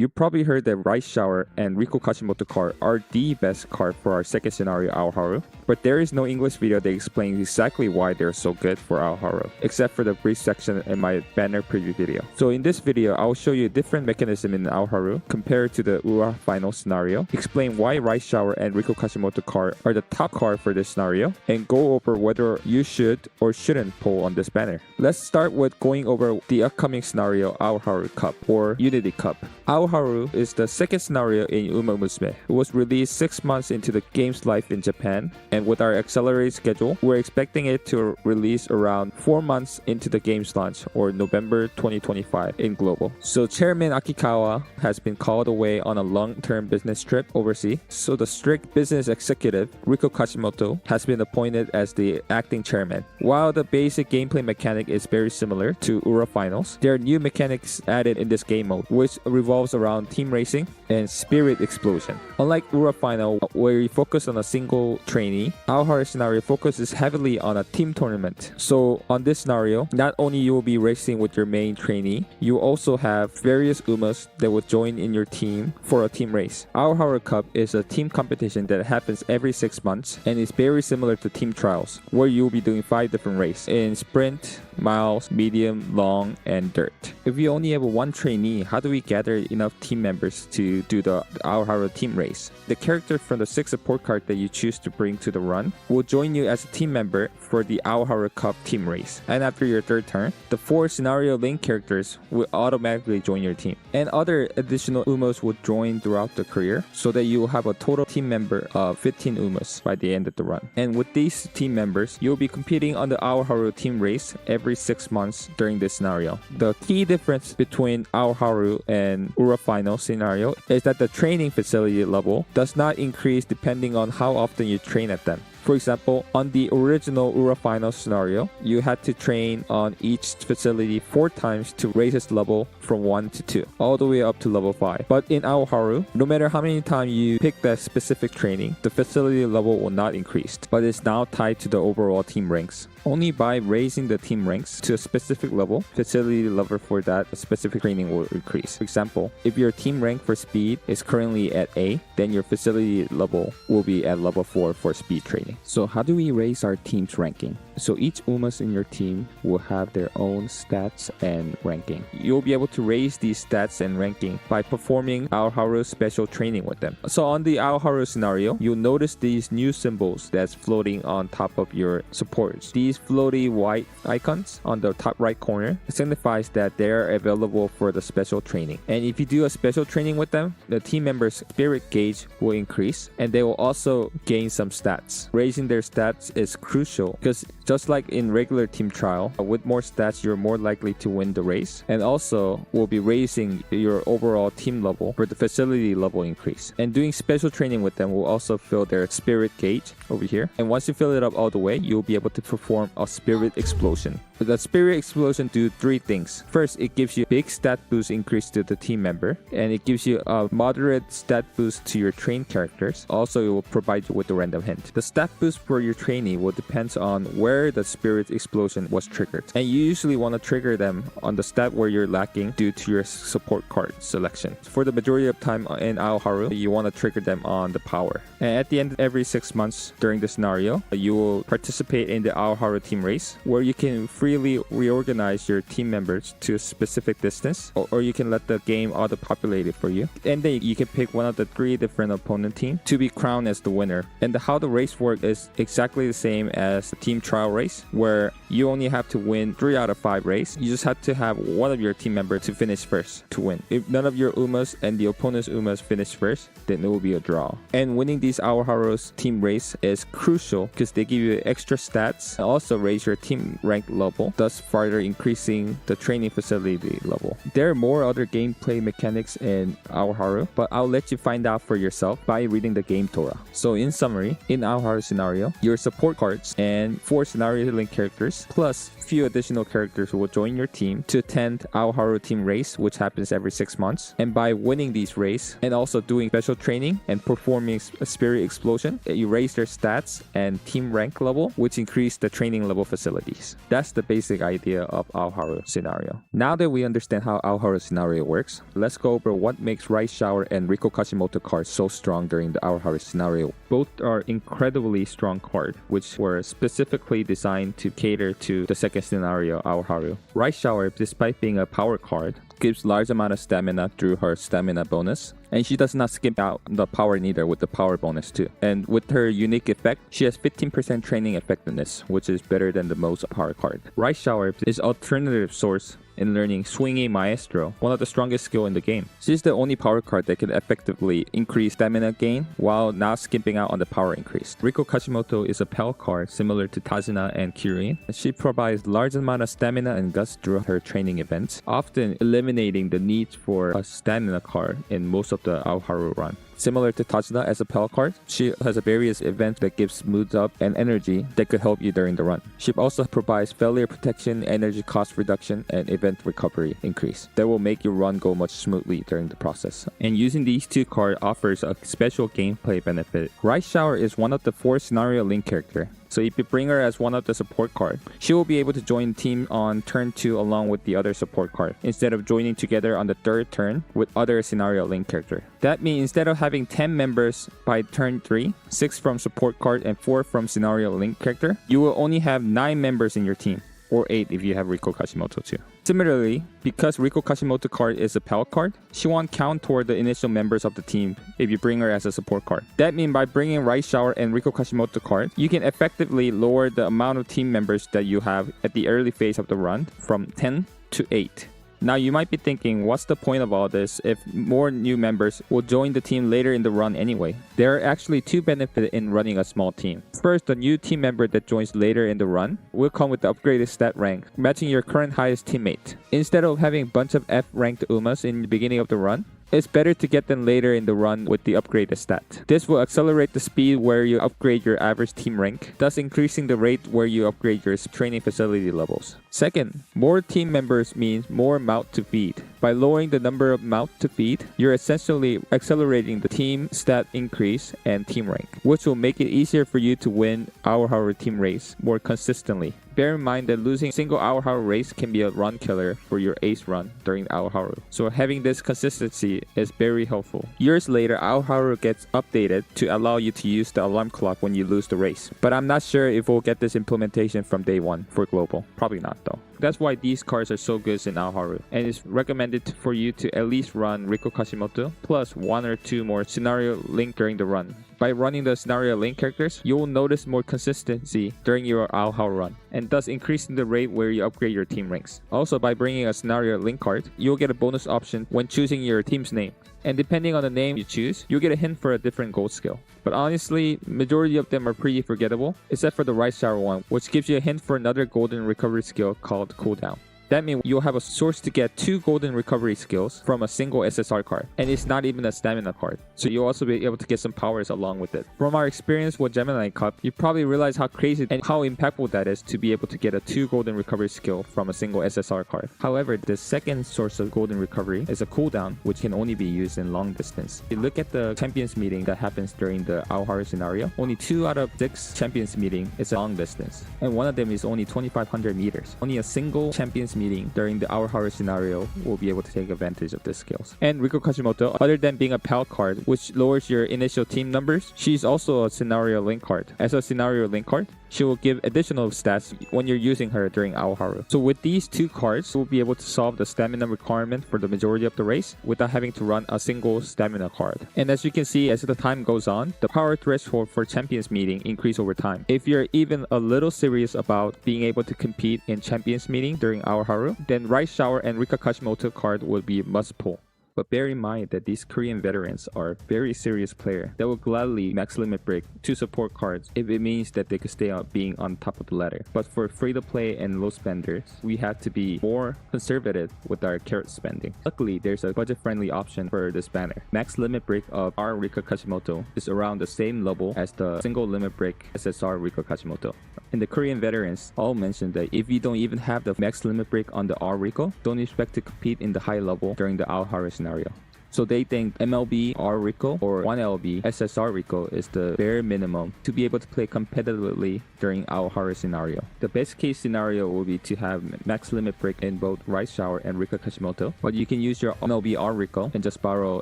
You probably heard that Rice Shower and Riko Kashimoto card are the best card for our second scenario Aoharu, but there is no English video that explains exactly why they're so good for Aoharu, except for the brief section in my banner preview video. So in this video, I will show you a different mechanism in Aoharu compared to the Ura final scenario, explain why Rice Shower and Riko Kashimoto card are the top card for this scenario, and go over whether you should or shouldn't pull on this banner. Let's start with going over the upcoming scenario Aoharu Cup or Unity Cup. Aoharu is the second scenario in Uma Musume. It was released 6 months into the game's life in Japan, and with our accelerated schedule, we're expecting it to release around 4 months into the game's launch, or November 2025 in global. So Chairman Akikawa has been called away on a long-term business trip overseas, so the strict business executive Riko Kashimoto has been appointed as the acting chairman. While the basic gameplay mechanic is very similar to Ura Finals, there are new mechanics added in this game mode, which revolves around team racing and spirit explosion. Unlike Ura Final, where you focus on a single trainee, Aoharu scenario focuses heavily on a team tournament. So on this scenario, not only you will be racing with your main trainee, you also have various Umas that will join in your team for a team race. Aoharu Cup is a team competition that happens every 6 months and is very similar to team trials, where you will be doing 5 different races in sprint, miles, medium, long, and dirt. If we only have one trainee, how do we gather enough team members to do the Aoharu team race? The character from the 6 support card that you choose to bring to the run will join you as a team member for the Aoharu Cup team race. And after your third turn, the 4 scenario link characters will automatically join your team. And other additional Umas will join throughout the career, so that you will have a total team member of 15 Umas by the end of the run. And with these team members, you'll be competing on the Aoharu team race every 6 months during this scenario. The key difference between Aoharu and Ura Final scenario is that the training facility level does not increase depending on how often you train at them. For example, on the original Ura Final scenario, you had to train on each facility 4 times to raise its level from 1 to 2, all the way up to level 5. But in Aoharu, no matter how many times you pick that specific training, the facility level will not increase, but it's now tied to the overall team ranks. Only by raising the team ranks to a specific level, facility level for that specific training will increase. For example, if your team rank for speed is currently at A, then your facility level will be at level 4 for speed training. So how do we raise our team's ranking? So each Umas in your team will have their own stats and ranking. You'll be able to raise these stats and ranking by performing Aoharu special training with them. So on the Aoharu scenario, you'll notice these new symbols that's floating on top of your supports. These floaty white icons on the top right corner signifies that they're available for the special training. And if you do a special training with them, the team members' spirit gauge will increase, and they will also gain some stats. Raising their stats is crucial because just like in regular team trial, with more stats, you're more likely to win the race, and also will be raising your overall team level for the facility level increase. And doing special training with them will also fill their spirit gauge over here. And once you fill it up all the way, you'll be able to perform a spirit explosion. The spirit explosion do 3 things. First, it gives you big stat boost increase to the team member, and it gives you a moderate stat boost to your trained characters. Also, it will provide you with the random hint. The stat boost for your trainee will depend on where the spirit explosion was triggered, and you usually want to trigger them on the stat where you're lacking due to your support card selection. For the majority of time in Aoharu, you want to trigger them on the power. And at the end of every 6 months during the scenario, you will participate in the Aoharu team race, where you can freely reorganize your team members to a specific distance, or you can let the game auto-populate it for you. And then you can pick one of the 3 different opponent teams to be crowned as the winner. And how the race works is exactly the same as the team trial race, where you only have to win 3 out of 5 races. You just have to have one of your team members to finish first to win. If none of your Umas and the opponent's Umas finish first, then it will be a draw. And winning these Aoharu's team race is crucial because they give you extra stats and also raise your team rank level, thus further increasing the training facility level. There are more other gameplay mechanics in Aoharu, but I'll let you find out for yourself by reading the game Torah. So in summary, in Aoharu scenario, your support cards and 4 scenario link characters plus few additional characters will join your team to attend Aoharu team race, which happens every 6 months. And by winning these race and also doing special training and performing a spirit explosion, you raise their stats and team rank level, which increase the training level facilities. That's the basic idea of Aoharu scenario. Now that we understand how Aoharu scenario works, let's go over what makes Rice Shower and Riko Kashimoto cards so strong during the Aoharu scenario. Both are incredibly strong cards, which were specifically designed to cater to the second scenario Aoharu. Rice Shower, despite being a power card, gives large amount of stamina through her stamina bonus, and she does not skip out the power neither with the power bonus too. And with her unique effect, she has 15% training effectiveness, which is better than the most power card. Rice Shower is alternative source in learning Swinging Maestro, one of the strongest skill in the game. She's the only power card that can effectively increase stamina gain while not skipping out on the power increase. Riko Kashimoto is a Pell card similar to Tajina and Kirin. She provides large amount of stamina and guts through her training events, often eliminating the need for a stamina card in most of the Aoharu run. Similar to Tajina as a Pell card, she has a various events that gives moods up and energy that could help you during the run. She also provides failure protection, energy cost reduction, and event recovery increase that will make your run go much smoothly during the process. And using these two cards offers a special gameplay benefit. Rice Shower is one of the 4 scenario link character. So if you bring her as one of the support cards, she will be able to join the team on turn 2 along with the other support card, instead of joining together on the 3rd turn with other scenario link character. That means instead of having 10 members by turn 3, 6 from support card and 4 from scenario link character, you will only have 9 members in your team, or 8 if you have Riko Kashimoto too. Similarly, because Riko Kashimoto card is a Pell card, she won't count toward the initial members of the team if you bring her as a support card. That means by bringing Rice Shower and Riko Kashimoto card, you can effectively lower the amount of team members that you have at the early phase of the run from 10 to 8. Now you might be thinking, what's the point of all this if more new members will join the team later in the run anyway? There are actually 2 benefits in running a small team. First, the new team member that joins later in the run will come with the upgraded stat rank, matching your current highest teammate. Instead of having a bunch of F-ranked Umas in the beginning of the run, it's better to get them later in the run with the upgraded stat. This will accelerate the speed where you upgrade your average team rank, thus increasing the rate where you upgrade your training facility levels. Second, more team members means more mouth to feed. By lowering the number of mouth to feed, you're essentially accelerating the team stat increase and team rank, which will make it easier for you to win Aoharu team race more consistently. Bear in mind that losing a single Aoharu race can be a run killer for your ace run during Aoharu. So having this consistency is very helpful. Years later, Aoharu gets updated to allow you to use the alarm clock when you lose the race. But I'm not sure if we'll get this implementation from day 1 for global. Probably not though. That's why these cards are so good in Aoharu, and it's recommended for you to at least run Riko Kashimoto plus 1 or 2 more scenario link during the run. By running the scenario link characters, you will notice more consistency during your Aoharu run, and thus increasing the rate where you upgrade your team ranks. Also, by bringing a scenario link card, you'll get a bonus option when choosing your team's name. And depending on the name you choose, you'll get a hint for a different gold skill. But honestly, majority of them are pretty forgettable, except for the Rice Shower one, which gives you a hint for another golden recovery skill called cooldown. That means you'll have a source to get 2 golden recovery skills from a single SSR card, and it's not even a stamina card, so you'll also be able to get some powers along with it. From our experience with Gemini Cup, you probably realize how crazy and how impactful that is to be able to get a 2 golden recovery skill from a single SSR card. However, the second source of golden recovery is a cooldown, which can only be used in long distance. If you look at the champions meeting that happens during the Aoharu scenario, only 2 out of 6 champions meeting is a long distance, and one of them is only 2,500 meters. Only a single champions meeting during the Aoharu scenario will be able to take advantage of these skills. And Riko Kashimoto, other than being a Pal card, which lowers your initial team numbers, she's also a scenario link card. As a scenario link card, she will give additional stats when you're using her during Aoharu. So with these 2 cards, you'll be able to solve the stamina requirement for the majority of the race without having to run a single stamina card. And as you can see, as the time goes on, the power threshold for champions meeting increase over time. If you're even a little serious about being able to compete in champions meeting during Aoharu, then Rice Shower and Riko Kashimoto card will be must pull. But bear in mind that these Korean veterans are very serious players that will gladly max limit break 2 support cards if it means that they could stay on being on top of the ladder. But for free to play and low spenders, we have to be more conservative with our carat spending. Luckily, there's a budget friendly option for this banner. Max limit break of our Riko Kashimoto is around the same level as the single limit break SSR Riko Kashimoto. And the Korean veterans all mentioned that if you don't even have the max limit break on the R Riko, don't expect to compete in the high level during the Aoharu scenario. So they think MLB R Riko or 1LB SSR Riko is the bare minimum to be able to play competitively during Aoharu scenario. The best case scenario will be to have max limit break in both Rice Shower and Riko Kashimoto, but you can use your MLB R Riko and just borrow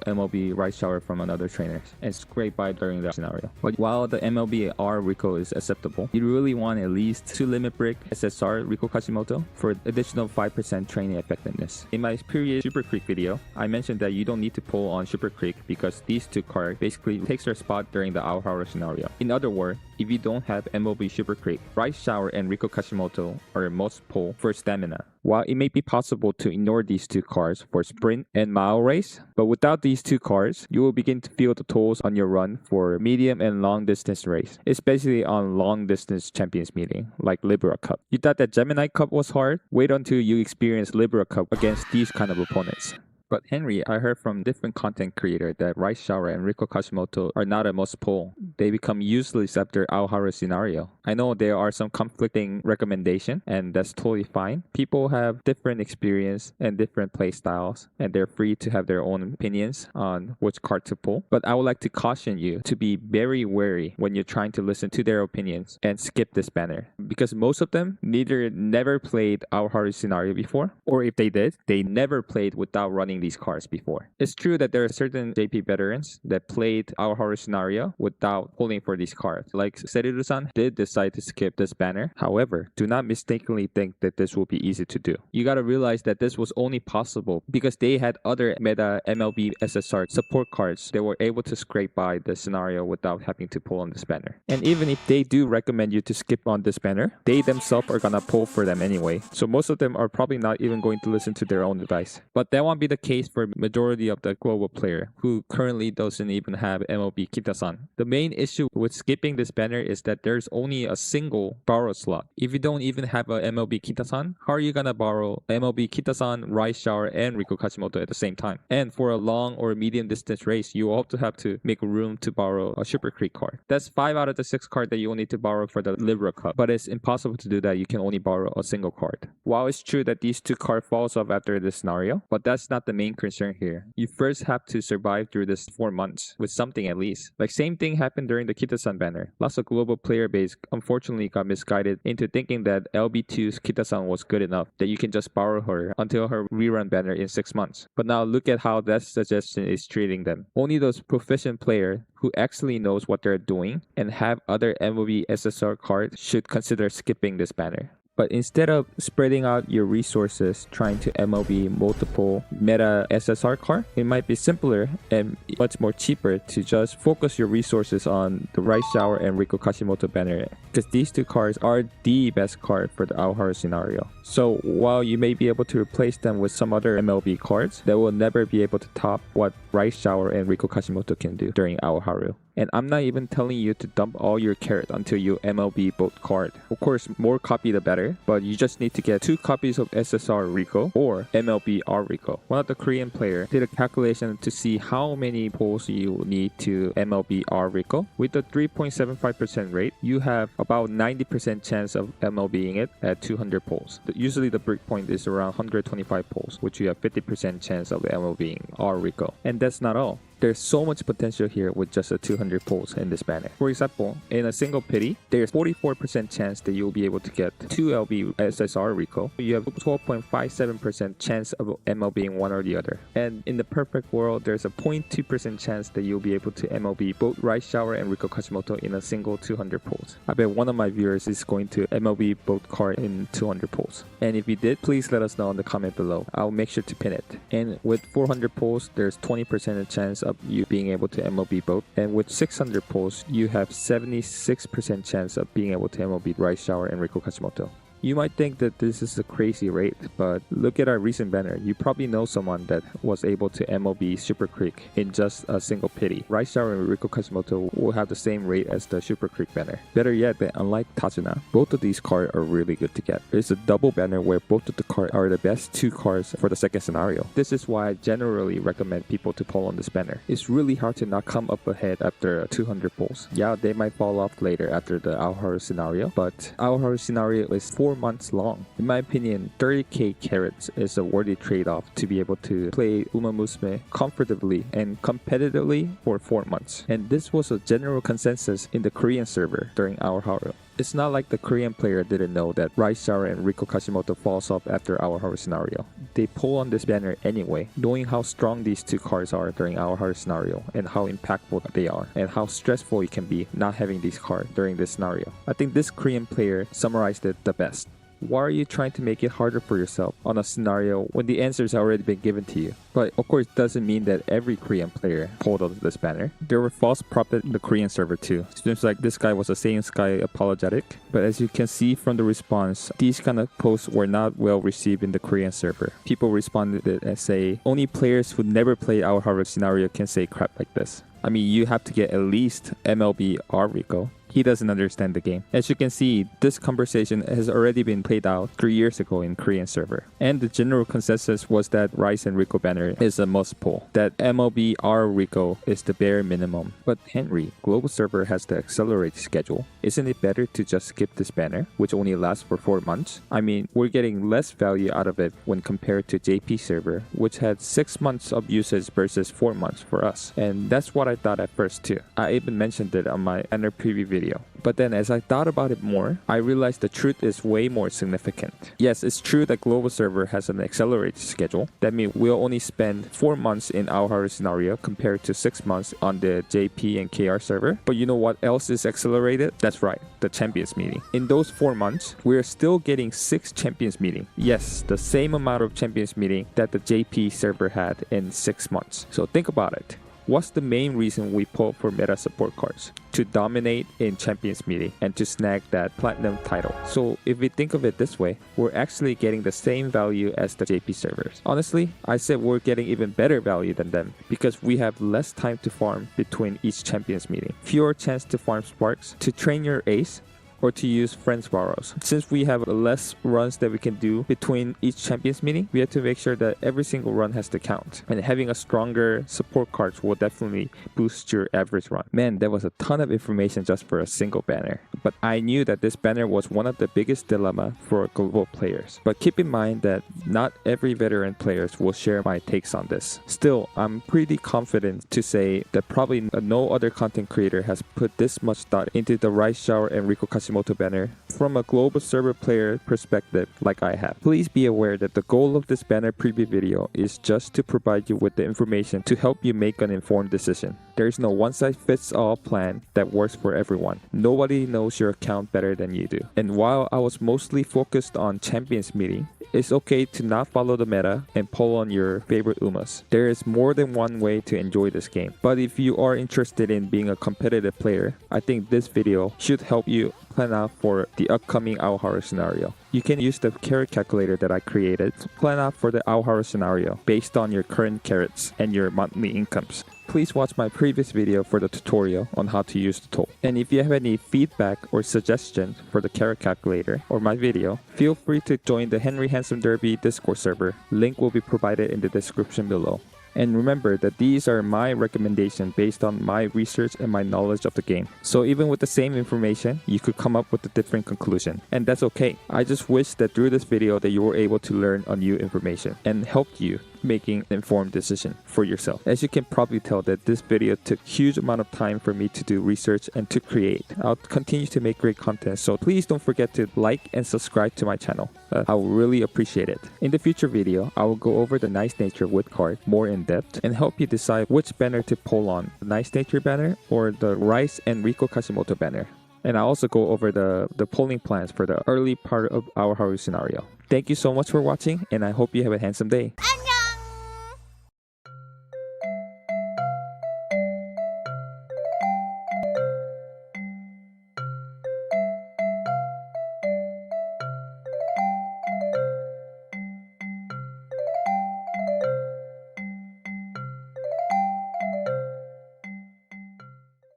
MLB Rice Shower from another trainer and scrape by during that scenario. But while the MLB R Riko is acceptable, you really want at least 2 limit break SSR Riko Kashimoto for additional 5% training effectiveness. In my previous Super Creek video, I mentioned that you don't need to pull on Super Creek because these two cards basically takes their spot during the Aoharu scenario. In other words, if you don't have MLB Super Creek, Rice Shower and Riko Kashimoto are most pull for stamina. While it may be possible to ignore these two cards for sprint and mile race, but without these two cards, you will begin to feel the tolls on your run for medium and long distance race, especially on long distance champions meeting like Libra Cup. You thought that Gemini Cup was hard? Wait until you experience Libra Cup against these kind of opponents. But Henry, I heard from different content creators that Rice Shower and Riko Kashimoto are not a must pull. They become useless after Aoharu scenario. I know there are some conflicting recommendations, and that's totally fine. People have different experience and different play styles, and they're free to have their own opinions on which card to pull. But I would like to caution you to be very wary when you're trying to listen to their opinions and skip this banner, because most of them never played Aoharu scenario before, or if they did, they never played without running these cards before. It's true that there are certain JP veterans that played Aoharu scenario without pulling for these cards. Like Seriru-san did decide to skip this banner. However, do not mistakenly think that this will be easy to do. You gotta realize that this was only possible because they had other meta MLB SSR support cards that were able to scrape by the scenario without having to pull on this banner. And even if they do recommend you to skip on this banner, they themselves are gonna pull for them anyway. So most of them are probably not even going to listen to their own advice. But that won't be the case for majority of the global player who currently doesn't even have MLB Kita-san. The main issue with skipping this banner is that there's only a single borrow slot. If you don't even have a MLB Kita-san, how are you gonna borrow MLB Kita-san, Rice Shower, and Riko Kashimoto at the same time? And for a long or medium distance race, you also have to make room to borrow a Super Creek card. That's 5 out of the 6 cards that you will need to borrow for the Libra Cup, but it's impossible to do that. You can only borrow a single card. While it's true that these two cards falls off after this scenario, but that's not the main concern here. You first have to survive through this 4 months with something at least. Like same thing happened during the Kita-san banner. Lots of global player base unfortunately got misguided into thinking that LB2's Kita-san was good enough that you can just borrow her until her rerun banner in 6 months. But now look at how that suggestion is treating them. Only those proficient players who actually knows what they're doing and have other MLB SSR cards should consider skipping this banner. But instead of spreading out your resources trying to MLB multiple meta SSR card, it might be simpler and much more cheaper to just focus your resources on the Rice Shower and Riko Kashimoto banner, because these two cards are the best card for the Aoharu scenario. So while you may be able to replace them with some other MLB cards, they will never be able to top what Rice Shower and Riko Kashimoto can do during Aoharu. And I'm not even telling you to dump all your carats until you MLB both card. Of course, more copy the better, but you just need to get 2 copies of SSR Riko or MLB R Riko. One of the Korean players did a calculation to see how many pulls you need to MLB R Riko. With the 3.75% rate, you have about 90% chance of MLBing it at 200 pulls. Usually the break point is around 125 pulls, which you have 50% chance of MLBing R Riko. And that's not all. There's so much potential here with just a 200 pulls in this banner. For example, in a single pity, there's 44% chance that you'll be able to get 2 LB SSR Riko. You have 12.57% chance of MLBing one or the other. And in the perfect world, there's a 0.2% chance that you'll be able to MLB both Rice Shower and Riko Kashimoto in a single 200 pulls. I bet one of my viewers is going to MLB both cards in 200 pulls. And if you did, please let us know in the comment below. I'll make sure to pin it. And with 400 pulls, there's 20% chance of you being able to MLB both, and with 600 pulls you have 76% chance of being able to MLB Rice Shower and Riko Kashimoto. You might think that this is a crazy rate, but look at our recent banner. You probably know someone that was able to MLB Super Creek in just a single pity. Rice Shower and Riko Kashimoto will have the same rate as the Super Creek banner. Better yet, unlike Tajuna, both of these cards are really good to get. It's a double banner where both of the cards are the best 2 cards for the second scenario. This is why I generally recommend people to pull on this banner. It's really hard to not come up ahead after 200 pulls. Yeah, they might fall off later after the Aoharu scenario, but Aoharu scenario is 4 4 months long. In my opinion, 30k carats is a worthy trade-off to be able to play Musume comfortably and competitively for 4 months. And this was a general consensus in the Korean server during Aoharu. It's not like the Korean player didn't know that Rice Shower and Riko Kashimoto falls off after Aoharu scenario. They pull on this banner anyway, knowing how strong these two cards are during Aoharu scenario and how impactful they are and how stressful it can be not having these cards during this scenario. I think this Korean player summarized it the best. Why are you trying to make it harder for yourself on a scenario when the answers have already been given to you? But of course, it doesn't mean that every Korean player pulled on this banner. There were false prophets in the Korean server too. Seems like this guy was a Saiyans guy apologetic. But as you can see from the response, these kind of posts were not well received in the Korean server. People responded it and say, only players who never played Aoharu scenario can say crap like this. I mean, you have to get at least MLB or Riko. He doesn't understand the game. As you can see, this conversation has already been played out 3 years ago in Korean server. And the general consensus was that Rice and Riko banner is a must pull. That MLB or Riko is the bare minimum. But Henry, global server has the accelerated schedule. Isn't it better to just skip this banner, which only lasts for 4 months? I mean, we're getting less value out of it when compared to JP server, which had 6 months of usage versus 4 months for us. And that's what I thought at first too. I even mentioned it on my Enter preview video. But then as I thought about it more, I realized the truth is way more significant. Yes, it's true that global server has an accelerated schedule. That means we'll only spend 4 months in Aoharu scenario compared to 6 months on the JP and KR server. But you know what else is accelerated? That's right, the champions meeting. In those 4 months, we're still getting 6 champions meeting. Yes, the same amount of champions meeting that the JP server had in 6 months. So think about it. What's the main reason we pull for meta support cards? To dominate in Champions Meeting and to snag that platinum title. So if we think of it this way, we're actually getting the same value as the JP servers. Honestly, I said we're getting even better value than them because we have less time to farm between each Champions Meeting, fewer chance to farm sparks, to train your ace, or to use friends borrows. Since we have less runs that we can do between each champions meeting, we have to make sure that every single run has to count. And having a stronger support cards will definitely boost your average run. Man, that was a ton of information just for a single banner. But I knew that this banner was one of the biggest dilemma for global players. But keep in mind that not every veteran players will share my takes on this. Still, I'm pretty confident to say that probably no other content creator has put this much thought into the Rice Shower and Riko Kashimoto banner from a global server player perspective like I have. Please be aware that the goal of this banner preview video is just to provide you with the information to help you make an informed decision. There is no one-size-fits-all plan that works for everyone. Nobody knows your account better than you do. And while I was mostly focused on Champions Meeting, it's okay to not follow the meta and pull on your favorite Umas. There is more than one way to enjoy this game. But if you are interested in being a competitive player, I think this video should help you plan out for the upcoming Aoharu scenario. You can use the carat calculator that I created to plan out for the Aoharu scenario based on your current carats and your monthly incomes. Please watch my previous video for the tutorial on how to use the tool. And if you have any feedback or suggestions for the carat calculator or my video, feel free to join the Henry Handsome Derby Discord server. Link will be provided in the description below. And remember that these are my recommendations based on my research and my knowledge of the game. So even with the same information, you could come up with a different conclusion. And that's okay. I just wish that through this video that you were able to learn a new information and helped you making an informed decision for yourself. As you can probably tell that this video took huge amount of time for me to do research and to create. I'll continue to make great content, so please don't forget to like and subscribe to my channel. I will really appreciate it. In the future video, I will go over the Nice Nature wood card more in depth and help you decide which banner to pull on, the Nice Nature banner or the Rice and Riko Kashimoto banner. And I also go over the polling plans for the early part of our Aoharu scenario. Thank you so much for watching, and I hope you have a handsome day.